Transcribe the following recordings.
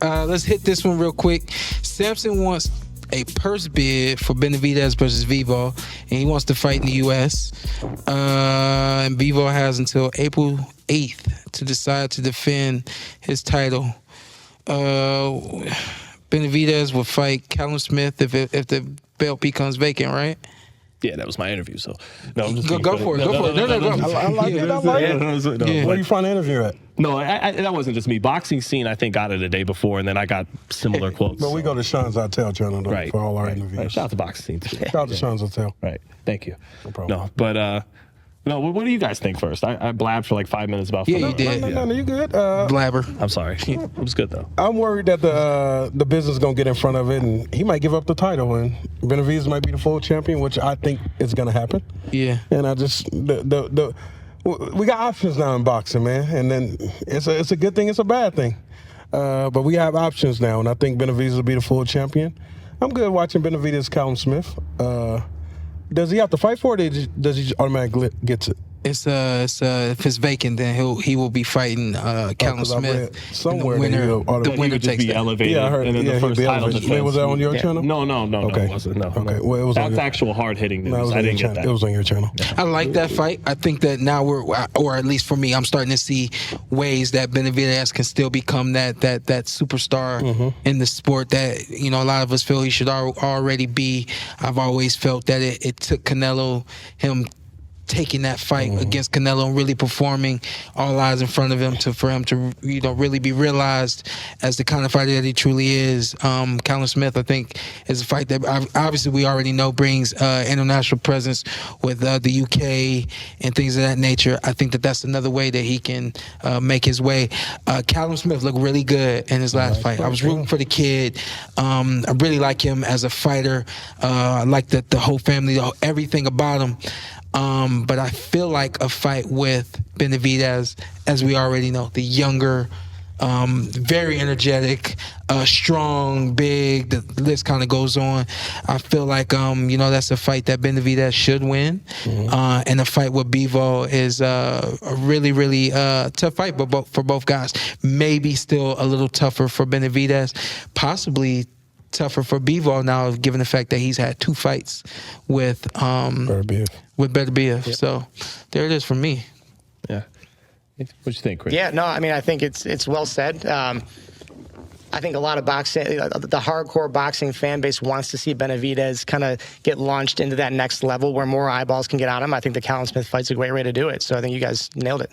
Let's hit this one real quick. Sampson wants a purse bid for Benavidez versus Bivol, and he wants to fight in the U.S. And Bivol has until April 8th to decide to defend his title. Benavidez will fight Callum Smith if the belt becomes vacant, right? Yeah, that was my interview. So no, I'm just go for it. Go for it. No. I like it. Where you find the interview at? No, that wasn't just me. Boxing Scene, I think, got it the day before, and then I got similar quotes. But we go to Sean Zittel channel for all our interviews. Right. Shout out to Boxing Scene too. Shout out to Sean Zittel. Right. Thank you. No problem. No, but no. What do you guys think first? I blabbed for like 5 minutes about. Yeah, you did. No, you good. Blabber. I'm sorry. It was good though. I'm worried that the business is gonna get in front of it, and he might give up the title, and Benavidez might be the full champion, which I think is gonna happen. Yeah. And I just we got options now in boxing, man, and then it's a good thing, it's a bad thing, but we have options now, and I think Benavidez will be the full champion. I'm good watching Benavidez, Callum Smith. Does he have to fight for it, or does he automatically get it? It's if it's vacant, then he will be fighting Callum Smith. Somewhere the winner just takes be that. elevated. Yeah, I heard. And then the first title defense. Wait, was that on your channel? No, Okay. it wasn't. No. Okay, well, it was That's on your, actual hard hitting news. No, it was I on didn't your get channel. that. It was on your channel. I like that fight. I think that now or at least for me, I'm starting to see ways that Benavidez can still become that superstar in the sport that a lot of us feel he should already be. I've always felt that it took Canelo, him taking that fight against Canelo and really performing, all eyes in front of him for him to really be realized as the kind of fighter that he truly is. Callum Smith, I think, is a fight that obviously we already know brings international presence with the UK and things of that nature. I think that's another way that he can make his way. Callum Smith looked really good in his last fight. I was rooting for the kid. I really like him as a fighter. I like the whole family, everything about him. But I feel like a fight with Benavidez, as we already know, the younger, very energetic, strong, big, the list kind of goes on. I feel like, that's a fight that Benavidez should win. And a fight with Bivol is a really, really tough fight for both guys. Maybe still a little tougher for Benavidez, possibly tougher for Bivol now, given the fact that he's had 2 fights with Benavidez. Yep. So there it is for me. Yeah. What you think, Chris? Yeah, no, I mean, I think it's well said. I think a lot of boxing, the hardcore boxing fan base wants to see Benavidez kind of get launched into that next level where more eyeballs can get on him. I think the Callum Smith fight's a great way to do it. So I think you guys nailed it.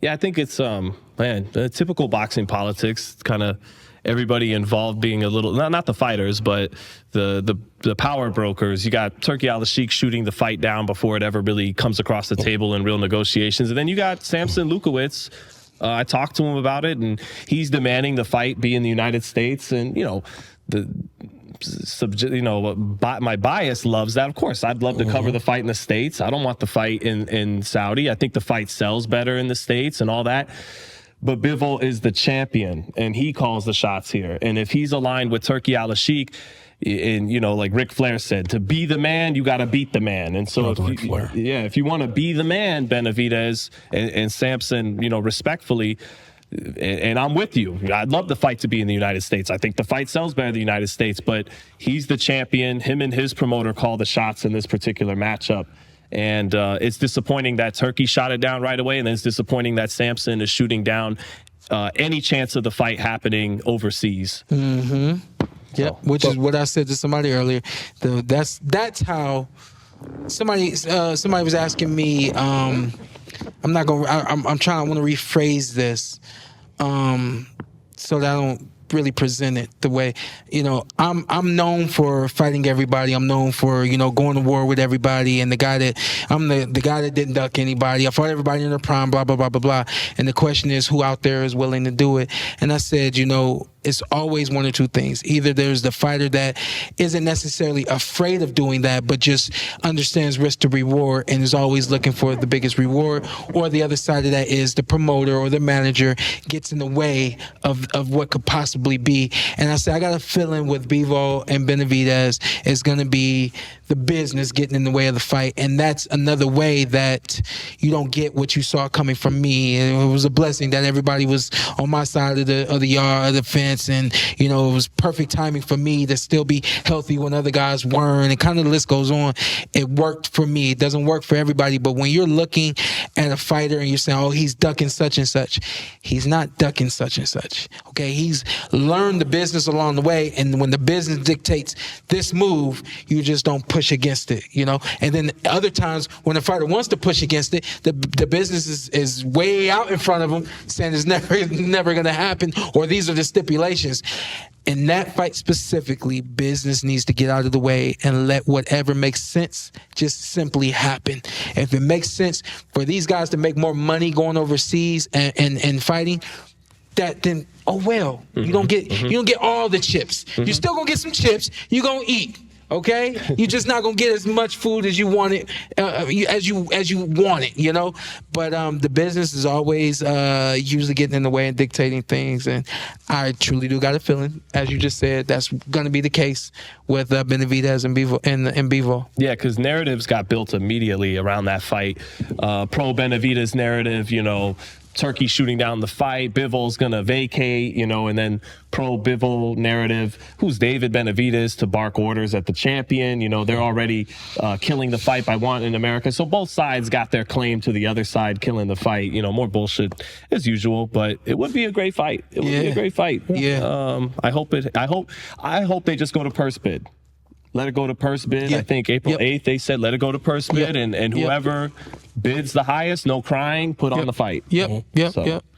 Yeah, I think it's the typical boxing politics, kind of everybody involved being a little, not the fighters, but the power brokers. You got Turki Al-Sheikh shooting the fight down before it ever really comes across the table in real negotiations. And then you got Sampson Lukowicz. I talked to him about it, and he's demanding the fight be in the United States. And, my bias loves that. Of course, I'd love to cover the fight in the States. I don't want the fight in Saudi. I think the fight sells better in the States and all that. But Bivol is the champion, and he calls the shots here. And if he's aligned with Turki Al-Sheikh, and like Ric Flair said, to be the man, you got to beat the man. And so, if you want to be the man, Benavidez and Sampson, respectfully, and I'm with you. I'd love the fight to be in the United States. I think the fight sells better in the United States, but he's the champion. Him and his promoter call the shots in this particular matchup. And it's disappointing that Turki shot it down right away, and then it's disappointing that Sampson is shooting down any chance of the fight happening overseas. Yeah, which is what I said to somebody earlier. That's how somebody was asking me. I want to rephrase this so that I don't really present it the way, I'm known for fighting everybody. I'm known for, going to war with everybody, and the guy that didn't duck anybody. I fought everybody in their prime, blah, blah, blah, blah, blah. And the question is, who out there is willing to do it? And I said, it's always one or two things. Either there's the fighter that isn't necessarily afraid of doing that, but just understands risk to reward and is always looking for the biggest reward, or the other side of that is the promoter or the manager gets in the way of what could possibly be. And I said, I got a feeling with Bivol and Benavidez, it's going to be the business getting in the way of the fight. And that's another way that you don't get what you saw coming from me. And it was a blessing that everybody was on my side of the yard, of the fence, defense, and it was perfect timing for me to still be healthy when other guys weren't, and kind of the list goes on. It worked for me. It doesn't work for everybody, but when you're looking at a fighter and you're saying, oh, he's ducking such and such, he's not ducking such and such. Okay, he's learned the business along the way, and when the business dictates this move, you just don't push against it, And then other times when a fighter wants to push against it, the business is way out in front of him, saying it's never going to happen, or these are the stipulations. In that fight specifically, business needs to get out of the way and let whatever makes sense just simply happen. If it makes sense for these guys to make more money going overseas and fighting, then oh well. You don't get all the chips. You're still gonna get some chips. You're gonna eat. Okay, you're just not gonna get as much food as you want it, as you want it, But the business is always usually getting in the way and dictating things, and I truly do got a feeling, as you just said, that's gonna be the case with Benavidez and Bivol. Yeah, because narratives got built immediately around that fight. Pro Benavidez narrative, Turkey shooting down the fight, Bivol's gonna vacate, and then pro Bivol narrative, who's David Benavidez to bark orders at the champion, they're already killing the fight by wanting America. So both sides got their claim to the other side killing the fight, more bullshit as usual, but it would be a great fight. It would be a great fight. Yeah. I hope they just go to purse bid. Let it go to purse bid. I think April 8th, they said, let it go to purse bid, and whoever bids the highest, no crying, put on the fight. Yep.